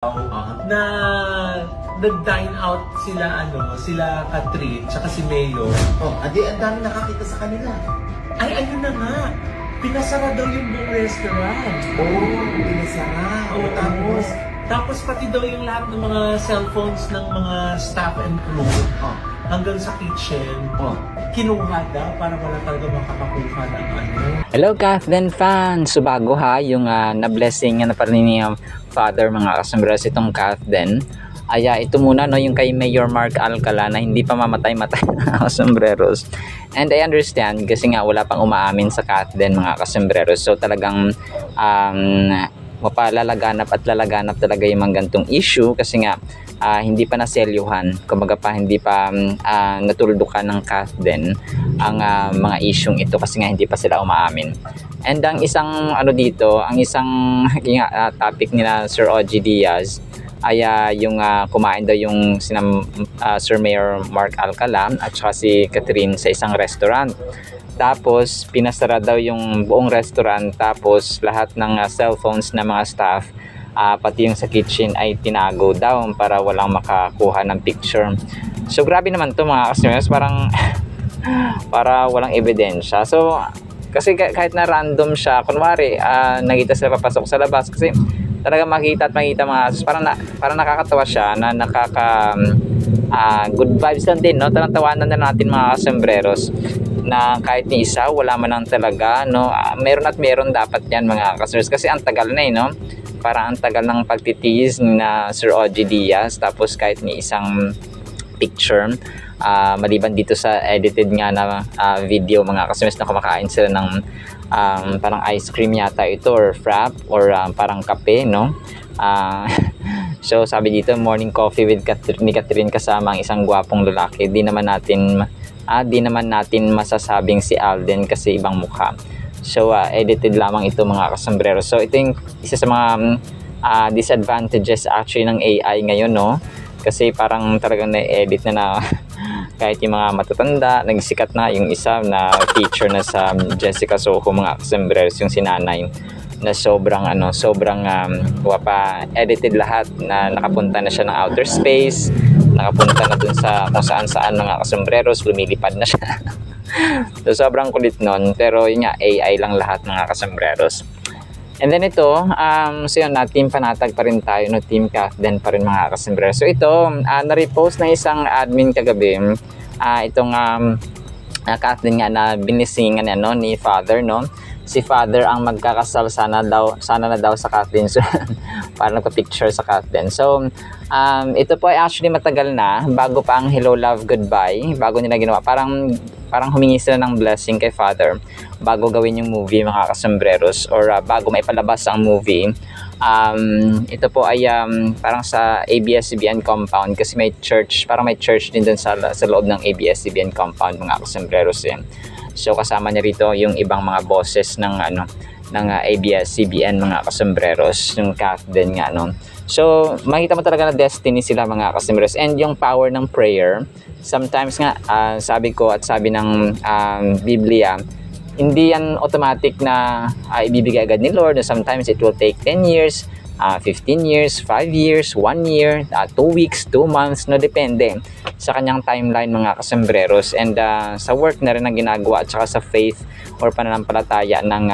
na nag-dine out sila Katrin, tsaka si Mayo. Adi, ang dami nakakita sa kanila. Ay, ayun na nga. Pinasara daw yung buong restaurant. Pinasara. Tapos pati daw yung lahat ng mga cellphones ng mga staff and crew hanggang sa kitchen. Kinuha daw para wala talaga makakakuha ng ano. Hello Kathleen fans! So bago yung na-blessing na parang ni Father mga kasambreros itong Kathleen. Ito muna yung kay Mayor Mark Alcala na hindi pa mamatay-matay na kasambreros. And I understand kasi nga wala pang umaamin sa Kathleen mga kasambreros. So talagang mapalalaganap at lalaganap talaga yung mga gantong issue kasi nga hindi pa naselyuhan, kumbaga pa hindi pa natuldukan ng Kathleen ang mga isyung ito kasi nga hindi pa sila umaamin. And ang isang ang isang topic nila Sir OG Diaz ay yung kumain daw yung Sir Mayor Mark Alcala at saka si Catherine sa isang restaurant. Tapos pinasara daw yung buong restaurant, tapos lahat ng cellphones na mga staff pati yung sa kitchen ay tinago daw para walang makakuha ng picture. So grabe naman to mga customers, parang para walang ebidensya. So kasi kahit na random siya, kunwari nakita sila papasok sa labas, kasi talaga makita mga parang nakakatawa siya na good vibes lang din, no? Tawanan na natin mga kasambreros na kahit ni isa wala man lang talaga, no? Meron dapat yan mga kasambreros kasi ang tagal na no? Parang ang tagal ng pagtitiis na Sir OG Diaz, tapos kahit ni isang picture maliban dito sa edited nga na video mga kasambreros na kumakain sila ng parang ice cream yata ito or frap or parang kape, no? So sabi dito, morning coffee with ni Catherine kasama ang isang gwapong lalaki. Di naman natin masasabing si Alden kasi ibang mukha. So edited lamang ito mga kasambreros. So ito yung isa sa mga disadvantages actually ng AI ngayon, no? Kasi parang talagang na-edit na kahit yung mga matatanda, nagsikat na yung isa na feature na sa Jessica Soho mga kasambreros, yung sinanay na sobrang edited lahat, na nakapunta na siya ng outer space, nakapunta na dun sa kung saan mga kasambreros, lumilipad na siya. So sobrang kulit nun, pero yun nga, AI lang lahat mga kasambreros. And then ito, so yun, Team Panatag pa rin tayo, no? Team Kathleen pa rin mga kasambreros. So ito, na-repost na isang admin kagabi, itong Kathleen nga na binisingan ni Father, no? Si Father ang magkakasal sana na daw sa Kathleen. So, para nagpa-picture sa Kathleen. So, ito po ay actually matagal na, bago pa ang Hello Love Goodbye, bago nila ginawa. Parang humingi sila ng blessing kay Father bago gawin yung movie mga kasambreros, or bago maipalabas ang movie. Ito po ay parang sa ABS-CBN compound, kasi may church din dun sa loob ng ABS-CBN compound mga kasambreros yan. So kasama niya rito yung ibang mga bosses ng ABS-CBN mga kasambreros, yung Kathleen nga, no? So makita mo talaga na destiny sila mga kasambreros, and yung power ng prayer. Sometimes nga sabi ko at sabi ng Biblia, hindi yan automatic na ibibigay agad ni Lord. Sometimes it will take 10 years, 15 years, 5 years, 1 year, 2 weeks, 2 months, no, depende sa kanyang timeline mga kasambreros. And sa work na rin ang ginagawa at saka sa faith or pananampalataya ng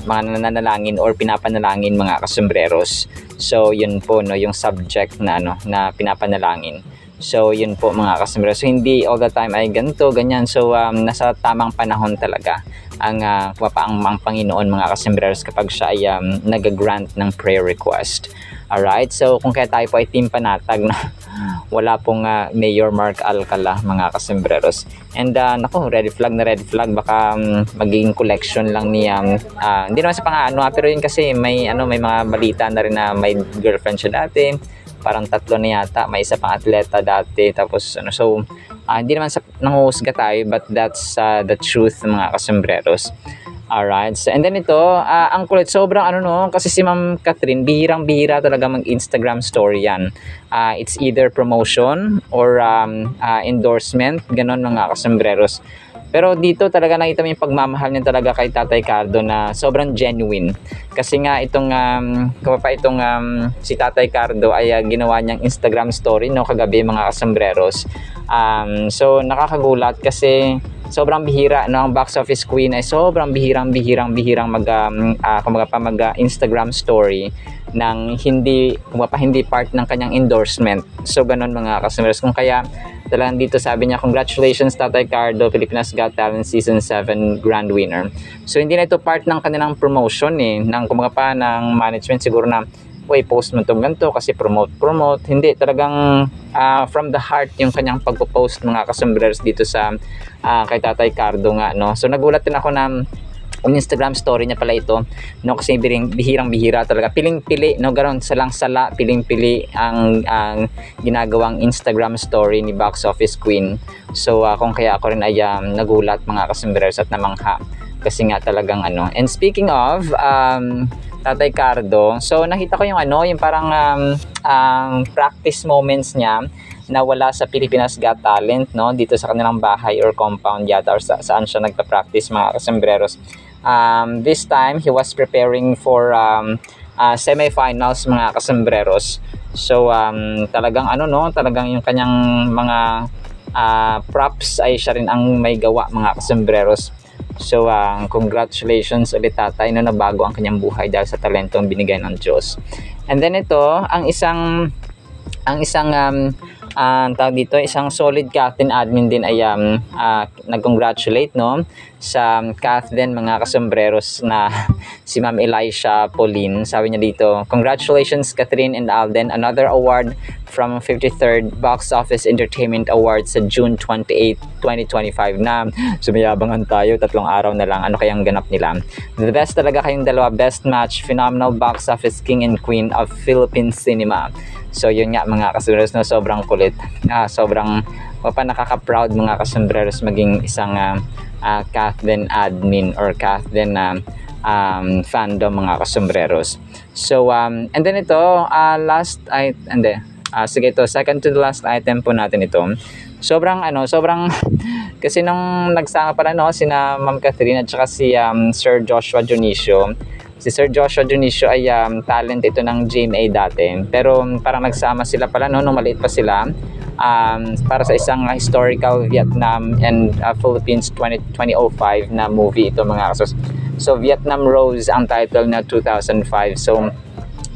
mga nananalangin or pinapanalangin mga kasambreros. So yun po, no, yung subject na na pinapanalangin. So yun po mga kasambreros. So hindi all the time ay ganyan. So nasa tamang panahon talaga ang Panginoon mga kasambreros kapag siya ay nag-grant ng prayer request. Alright, so kung kaya tayo po ay Team Panatag na wala pong Mayor Mark Alcala mga kasambreros. And red flag, baka magiging collection lang niya. Hindi naman sa pero yun kasi may mga balita na rin na may girlfriend siya dati. Parang 3 na yata, may isa pang atleta dati, tapos so hindi naman sa nanguhusga tayo, but that's the truth mga kasambreros. Alright, so, and then ito, ang kulit, sobrang kasi si Ma'am Catherine, bihirang-bihira talaga mag-Instagram story yan. It's either promotion or endorsement, ganon mga kasambreros. Pero dito talaga nakita mo yung pagmamahal niya talaga kay Tatay Cardo na sobrang genuine. Kasi nga itong si Tatay Cardo ay ginawa niyang Instagram story no kagabi mga kasambreros. So nakakagulat kasi sobrang bihira no, ang box office queen ay sobrang bihirang mag Instagram story ng hindi part ng kanyang endorsement. So ganun mga kasambreros, kung kaya talagang dito sabi niya, congratulations Tatay Cardo, Pilipinas Got Talent Season 7 Grand Winner. So hindi na ito part ng kanilang promotion ng ng management siguro na post mo itong ganito kasi promote. Hindi, talagang from the heart yung kanyang pagpo-post mga kasambreros dito sa kay Tatay Cardo nga no. So nagulat din ako na ang Instagram story niya pala ito no, kasi bihirang-bihira talaga, piling-pili no, ganoon salang-sala, piling-pili ang ginagawang Instagram story ni box office queen. So kung kaya ako rin ay nagulat mga kasambreros at namangha kasi nga talagang ano. And speaking of Tatay Cardo, so nakita ko yung yung parang practice moments niya na wala sa Pilipinas Got Talent no, dito sa kanilang bahay or compound yata or saan siya nagpa-practice mga kasambreros. This time he was preparing for semifinals mga kasambreros. So talagang talagang yung kanyang mga props ay siya rin ang may gawa mga kasambreros. So congratulations ulit tatay no, nabago ang kanyang buhay dahil sa talentong binigay ng Diyos. And then ito ang isang tawag dito, isang solid Kathleen admin din ay nag-congratulate no sa Kathleen mga kasambreros na si Ma'am Elisha Pauline. Sabi niya dito, congratulations Catherine and Alden, another award from 53rd Box Office Entertainment Awards sa June 28, 2025 na sumayabangan tayo, 3 araw na lang, ano kayang ganap nila. The best talaga kayong dalawa, best match, phenomenal box office king and queen of Philippine cinema. So yun nga mga kasambreros no, sobrang kulit, sobrang nakaka-proud mga kasambreros maging isang Kathleen admin or Kathleen fandom mga kasambreros. So and then ito sige ito, second to the last item po natin ito. Sobrang kasi nung nagsama pala no sina Ma'am Catherine at saka si Sir Joshua Dionisio. Si Sir Joshua Dionisio ay talent ito ng GMA dati. Pero parang nagsama sila pala no, nung maliit pa sila. Para sa isang historical Vietnam and Philippines 2005 na movie ito mga kasos. So Vietnam Rose ang title na 2005. So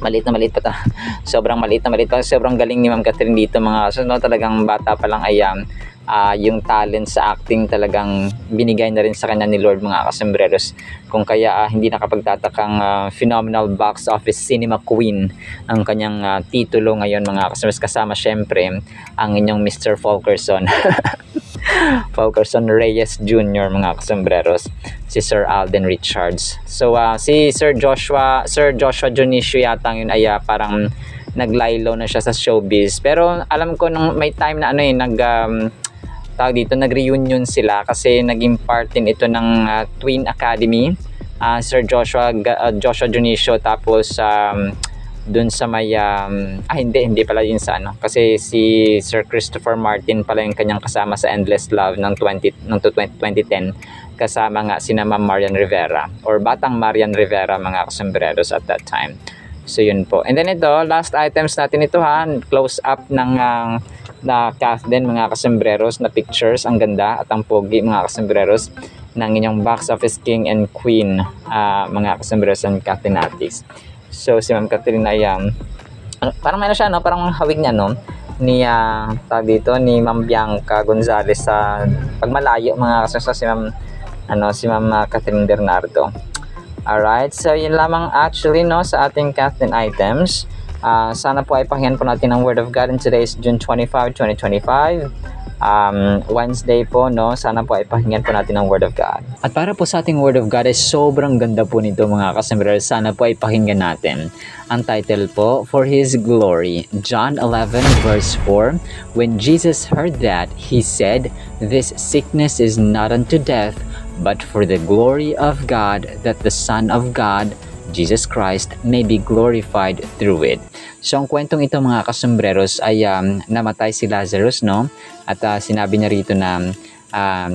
maliit pa sobrang maliit pa, sobrang galing ni Ma'am Catherine dito mga kasos no, talagang bata pa lang ay yung talent sa acting talagang binigay na rin sa kanya ni Lord mga kasambreros. Kung kaya hindi nakapagtatakang phenomenal box office cinema queen ang kanyang titulo ngayon mga kasambreros, kasama syempre ang inyong Mr. Fulkerson Fulkerson Reyes Jr. mga kasambreros, si Sir Alden Richards. So si Sir Joshua Dionisio yata yun ay parang naglaylo na siya sa showbiz, pero alam ko nung may time na nag-reunion sila kasi naging part din ito ng Twin Academy, Sir Joshua Dionisio, tapos dun sa may hindi pala yun sa kasi si Sir Christopher Martin pala yung kanyang kasama sa Endless Love ng 2010, kasama nga sina Ma'am Marian Rivera or Batang Marian Rivera mga kasambreros at that time. So yun po. And then ito, last items natin ito close up ng na Kathleen mga kasambreros na pictures, ang ganda at ang pogi mga kasambreros ng inyong box office king and queen mga kasambreros ng Kathleenatics. So si Ma'am Catherine ay parang may siya parang hawig niya ni tawag dito ni Ma'am Bianca Gonzales sa pagmalayo mga kasambreros, si Ma'am Catherine Bernardo. Alright, so yun lamang actually sa ating Kathleen items. Sana po ay pakinggan po natin ang Word of God in today's June 25, 2025. Wednesday po, sana po ay pakinggan po natin ang Word of God. At para po sa ating Word of God ay sobrang ganda po nito mga kasambreros. Sana po ay pakinggan natin. Ang title po, For His Glory. John 11 verse 4. When Jesus heard that, He said, This sickness is not unto death, but for the glory of God, that the Son of God, Jesus Christ, may be glorified through it. So ang kwentong ito mga kasambreros ay namatay si Lazarus At sinabi niya rito na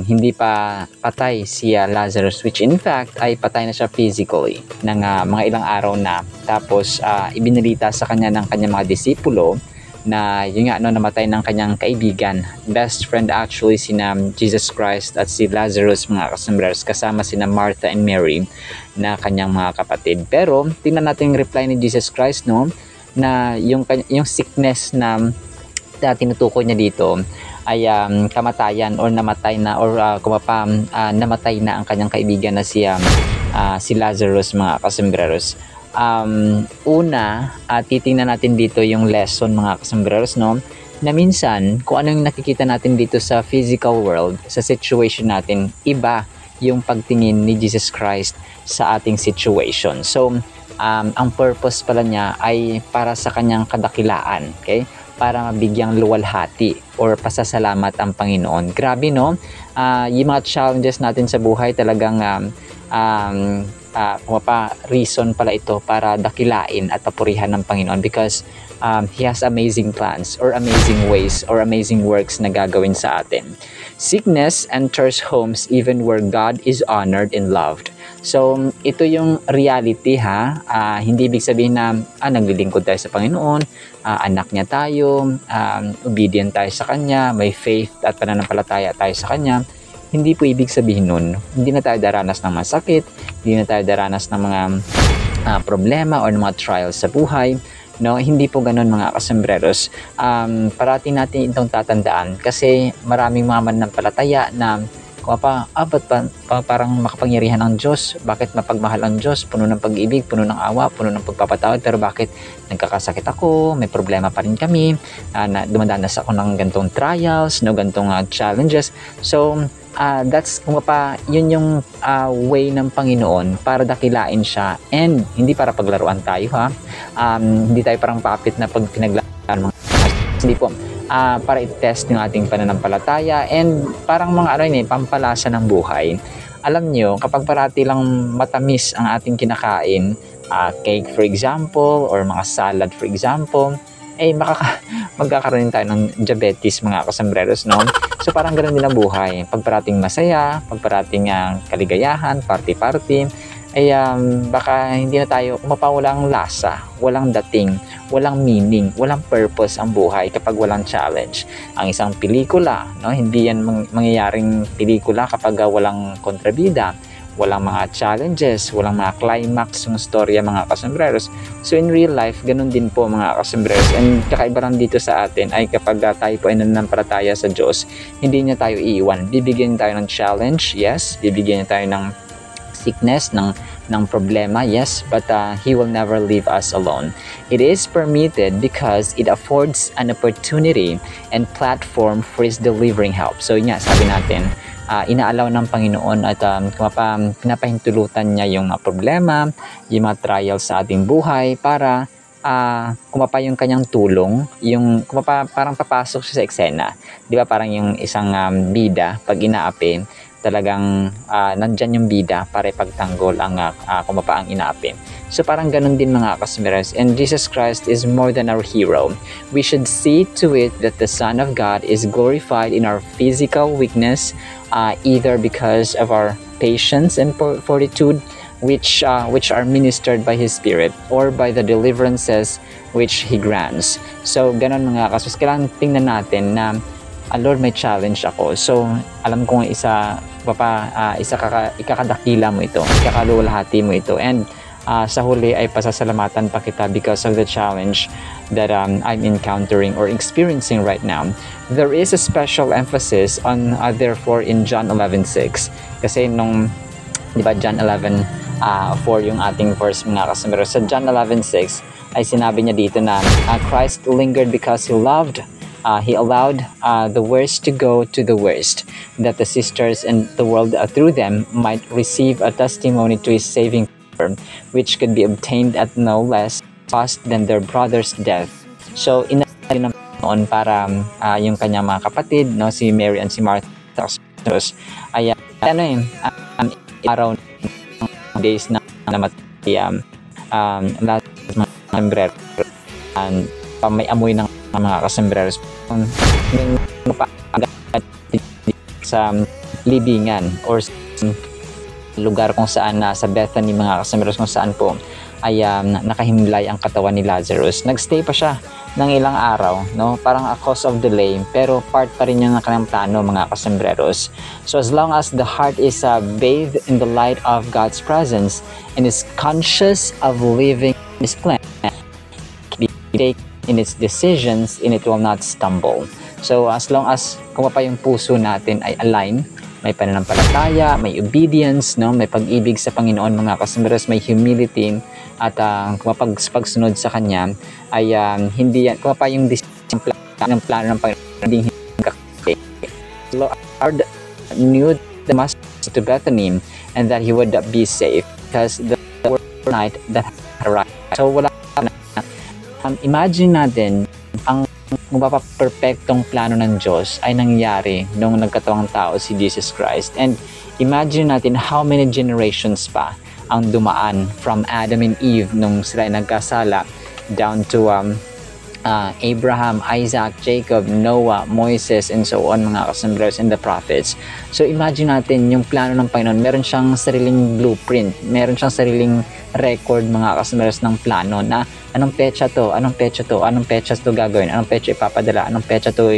hindi pa patay si Lazarus, which in fact ay patay na siya physically ng mga ilang araw na. Tapos ibinalita sa kanya ng kanyang mga disipulo na yun nga, namatay ng kanyang kaibigan, best friend actually, sina Jesus Christ at si Lazarus, mga kasambreros, kasama sina Martha and Mary na kanyang mga kapatid. Pero tingnan natin yung reply ni Jesus Christ, no, na yung sickness na tinutukoy niya dito ay kamatayan or namatay na, or namatay na ang kanyang kaibigan na si Lazarus, mga kasambreros. Una, titingnan natin dito yung lesson, mga kasambreros, no, na minsan kung ano yung nakikita natin dito sa physical world, sa situation natin, iba yung pagtingin ni Jesus Christ sa ating situation. So ang purpose pala niya ay para sa kanyang kadakilaan, okay, para mabigyang luwalhati or pasasalamat ang Panginoon. Grabe, no? Yung mga challenges natin sa buhay talagang reason pala ito para dakilain at papurihan ng Panginoon, because He has amazing plans or amazing ways or amazing works na gagawin sa atin. Sickness enters homes even where God is honored and loved. So ito yung reality, ha. Hindi ibig sabihin na naglilingkod tayo sa Panginoon, anak niya tayo, obedient tayo sa Kanya, may faith at pananampalataya tayo sa Kanya. Hindi po ibig sabihin nun, hindi na tayo daranas ng masakit, hindi na tayo daranas ng mga problema or ng mga trials sa buhay. No, hindi po ganoon, mga kasambreros. Parati natin itong tatandaan kasi maraming mga mananampalataya na ba't parang makapangyarihan ang Diyos? Bakit mapagmahal ang Diyos? Puno ng pag-ibig, puno ng awa, puno ng pagpapatawad. Pero bakit nagkakasakit ako? May problema pa rin kami. Dumadanas ako ng gantong trials, no, gantong challenges. So, that's yun yung way ng Panginoon para dakilain siya, and hindi para paglaruan tayo, ha. Hindi tayo parang puppet na pag pinaglaruan, hindi po. Para i-test yung ating pananampalataya and parang mga pampalasa ng buhay. Alam nyo, kapag parati lang matamis ang ating kinakain, cake for example, or mga salad for example, magkakaroon tayo ng diabetes, mga kasambreros, no? So parang ganoon din ang buhay. Pag parating masaya, pag parating kaligayahan, party-party, baka hindi na tayo, walang lasa, walang dating, walang meaning, walang purpose ang buhay kapag walang challenge. Ang isang pelikula, no, hindi yan mangyayaring pelikula kapag walang kontrabida, walang mga challenges, walang mga climax yung storya, mga kasambreros. So in real life, ganun din po, mga kasambreros. And kakaiba lang dito sa atin ay kapag tayo po ay nananampalataya sa Diyos, hindi niya tayo iiwan. Bibigyan niya tayo ng challenge, yes. Bibigyan niya tayo ng sickness, ng problema, yes, but He will never leave us alone. It is permitted because it affords an opportunity and platform for His delivering help. So yun nga, sabi natin, inaalaw ng Panginoon at pinapahintulutan niya yung mga problema, yung mga trials sa ating buhay para kumapa yung kanyang tulong, yung parang papasok siya sa eksena. Di ba, parang yung isang bida, pag inaapi, talagang nandyan yung bida para ipagtanggol ang kumapa ang inaapi. So parang ganun din, mga kasambreros. And Jesus Christ is more than our hero. We should see to it that the Son of God is glorified in our physical weakness, either because of our patience and fortitude, which are ministered by His Spirit, or by the deliverances which He grants. So ganun, mga kasambreros. Kailangan tingnan natin na Lord, may challenge ako. So, alam ko ikakadakila mo ito, ikakalulahati mo ito. And sa huli ay pasasalamatan pa kita because of the challenge that I'm encountering or experiencing right now. There is a special emphasis on therefore in John 11:6. Kasi di ba, John 11:4 yung ating verse, mga kasambreros. Sa John 11:6 ay sinabi niya dito na Christ lingered because He loved. He allowed the worst to go to the worst, that the sisters and the world through them might receive a testimony to His saving power, which could be obtained at no less cost than their brother's death. So, inalagay ng Panginoon para yung kanyang mga kapatid, no, si Mary and si Martha, ay araw ng days na namatay lahat ng mga sombrero, may amoy ng mga kasambreros. sa libingan or sa lugar kung saan sa Bethany mga kasamaros, kung saan po ay nakahimlay ang katawan ni Lazarus. Nagstay pa siya ng ilang araw, no? Parang a cause of delay, pero part pa rin yung kanyang plano mga kasambreros. So as long as the heart is bathed in the light of God's presence and is conscious of living His plan, be take in its decisions and it will not stumble. So as long as kung pa yung puso natin ay align, may pananampalataya, may obedience, no? May pag-ibig sa Panginoon mga kasambreros, may humility at pagsunod sa Kanya ay hindi yan, kung pa yung ng plano ng Panginoon, hindi kakasay. Lord knew the master to Bethany and that he would be safe because the night that arrived. So wala na. Imagine natin ang mapaperpektong plano ng Diyos ay nangyari nung nagkatawang tao si Jesus Christ. And imagine natin how many generations pa ang dumaan from Adam and Eve nung sila ay nagkasala down to Abraham, Isaac, Jacob, Noah, Moses, and so on mga kasambreros, and the prophets. So imagine natin yung plano ng Panginoon, meron siyang sariling blueprint, meron siyang sariling record mga kasambreros ng plano na anong petsa to, anong petsa to, anong petsa to gagawin, anong petsa ipapadala, anong petsa to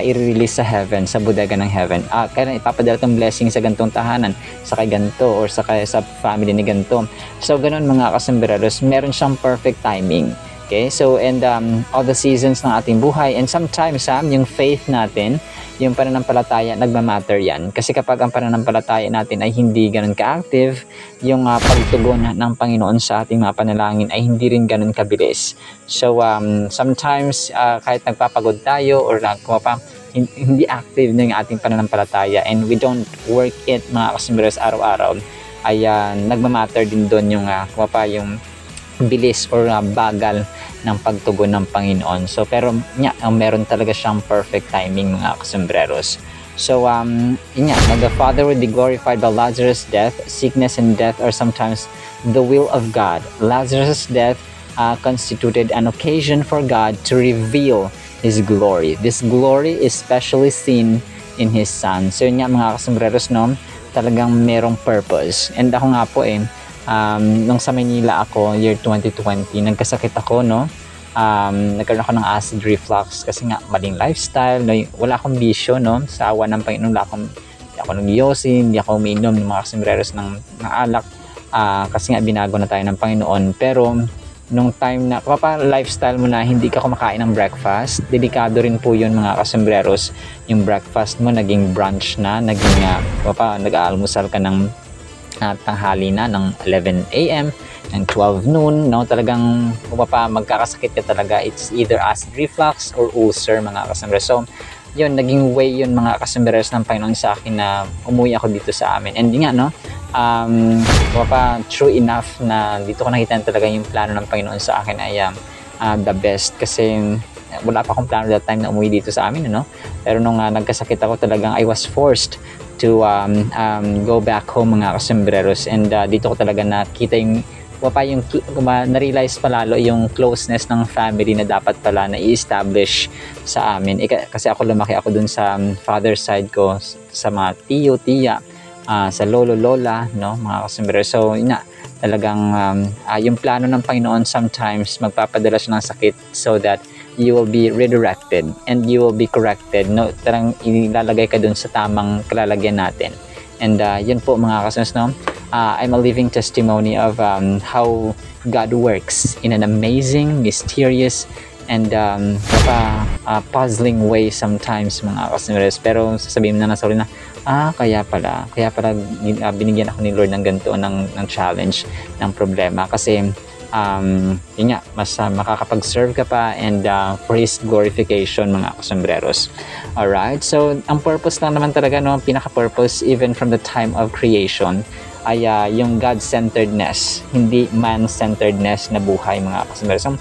i-release sa heaven, sa bodega ng heaven. Kaya ipapadala itong blessing sa gantong tahanan, sa kay ganto, or sa family ni ganto. So ganun mga kasambreros, meron siyang perfect timing. Okay, so and all the seasons ng ating buhay, and sometimes yung faith natin, yung pananampalataya, nagmamatter yan. Kasi kapag ang pananampalataya natin ay hindi ganun ka-active, yung pagtugon ng Panginoon sa ating mga panalangin ay hindi rin ganun kabilis. So sometimes kahit nagpapagod tayo or hindi active na yung ating pananampalataya and we don't work it mga kasambreros araw-araw, ay nagmamatter din doon yung yung bilis or bagal ng pagtugon ng Panginoon. So pero meron talaga siyang perfect timing mga kasambreros. So the Father would be glorified by Lazarus' death. Sickness and death are sometimes the will of God. Lazarus' death constituted an occasion for God to reveal His glory. This glory is specially seen in His Son. So yun mga kasambreros, no, talagang merong purpose. And ako nga po nung sa Manila ako, year 2020, nagkasakit ako, no? Nagkaroon ako ng acid reflux kasi nga maling lifestyle, no? Wala akong bisyo, no? Sa awa ng Panginoon, hindi ako nag-yosin, hindi ako umiinom ng mga kasambreros ng alak, kasi nga binago na tayo ng Panginoon. Pero nung time na lifestyle mo na hindi ka kumakain ng breakfast, delikado rin po yun mga kasambreros. Yung breakfast mo naging brunch na, naging nag-aalmusal ka ng tanghali na ng 11 a.m. and 12 noon, no? Talagang magkakasakit ka talaga. It's either acid reflux or ulcer mga kasambreros. So yun, naging way yun mga kasambreros ng Panginoon sa akin na umuwi ako dito sa amin. And yun nga, no, true enough na dito ko nakita talaga yung plano ng Panginoon sa akin ay the best, kasi wala pa akong plano that time na umuwi dito sa amin, no? Pero nung nagkasakit ako, talagang I was forced to go back home mga kasambreros. And dito ko talaga nakita yung na-realize palalo yung closeness ng family na dapat pala na i-establish sa amin. Kasi ako lumaki ako dun sa father side ko, sa mga tiyo, tiya, sa lolo, lola, no, mga kasambreros. So talagang yung plano ng Panginoon sometimes magpapadala siya ng sakit so that you will be redirected and you will be corrected, no? Tarang ilalagay ka dun sa tamang kalalagyan natin. And yun po mga kasambreros, no? I'm a living testimony of how God works in an amazing, mysterious, and puzzling way sometimes mga kasambreros. Pero sasabihin mo na sa ulit na, kaya pala binigyan ako ni Lord ng ganito, ng challenge, ng problema. Kasi yun nga, mas makakapag-serve ka pa and for His glorification mga kasambreros. Alright, so ang purpose lang naman talaga, no, pinaka-purpose even from the time of creation ay yung God-centeredness, hindi man-centeredness na buhay mga kasambreros. So,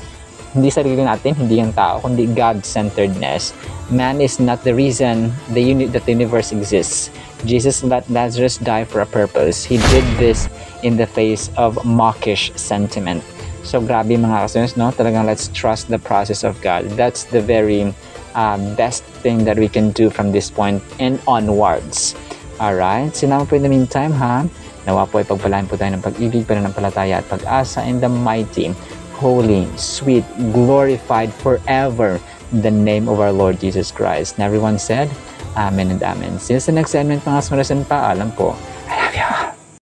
hindi sarili natin, hindi yung tao, kundi God-centeredness. Man is not the reason that the universe exists. Jesus let Lazarus die for a purpose. He did this in the face of mawkish sentiment. So grabe mga kasambreros, no? Talagang let's trust the process of God. That's the very best thing that we can do from this point and onwards. Alright, sinama po in the meantime ha, nawa po ay pagpalain po tayo ng pag-ibig, pananampalataya at pag-asa in the mighty, holy, sweet, glorified forever the name of our Lord Jesus Christ. And everyone said, Amen and Amen. See you sa next segment mga sumarasan pa, alam po,